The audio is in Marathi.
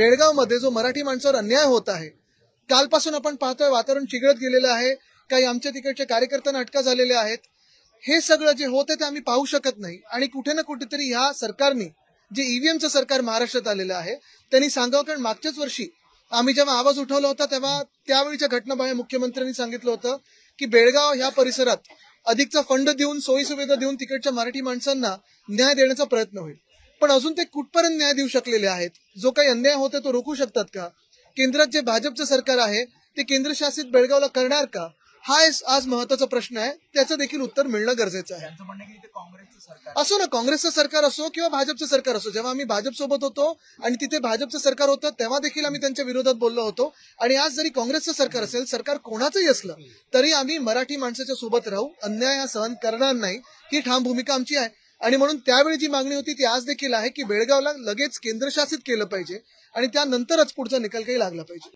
बेळगावमध्ये जो मराठी माणसावर अन्याय होत आहे, कालपासून आपण पाहतोय वातावरण चिघळत गेलेलं आहे. काही आमच्या तिकडचे कार्यकर्त्यांना अटका झालेले आहेत. हे सगळं जे होते ते आम्ही पाहू शकत नाही आणि कुठे ना कुठेतरी ह्या सरकारने जे ईव्हीएमचं सरकार महाराष्ट्रात आलेलं आहे त्यांनी सांगावं, कारण मागच्याच वर्षी आम्ही जेव्हा आवाज उठवला होता तेव्हा त्यावेळीच्या घटनाबाह्य मुख्यमंत्र्यांनी सांगितलं होतं की बेळगाव ह्या परिसरात अधिकचा फंड देऊन सोयी सुविधा देऊन तिकडच्या मराठी माणसांना न्याय देण्याचा प्रयत्न होईल. पण अजून ते कुठपर्यंत न्याय देऊ शकलेले आहेत? जो काही अन्याय होतो तो रोखू शकतात का? केंद्रात जे भाजपचं सरकार आहे ते केंद्रशासित बेळगावला करणार का? हा आज महत्वाचा प्रश्न आहे. त्याचं देखील उत्तर मिळणं गरजेचं आहे. असो ना, काँग्रेसचं सरकार असो किंवा भाजपचं सरकार असो, जेव्हा आम्ही भाजप सोबत होतो आणि तिथे भाजपचं सरकार होतं तेव्हा देखील आम्ही त्यांच्या विरोधात बोललो होतो. आणि आज जरी काँग्रेसचं सरकार असेल, सरकार कोणाचंही असलं तरी आम्ही मराठी माणसाच्या सोबत राहू, अन्याय हा सहन करणार नाही, ही ठाम भूमिका आमची आहे. आणि म्हणून त्यावेळी जी मागणी होती ती आज देखील आहे की बेळगावला लगेच केंद्रशासित केलं पाहिजे आणि त्यानंतरच पुढचा निकाल काही लागला पाहिजे.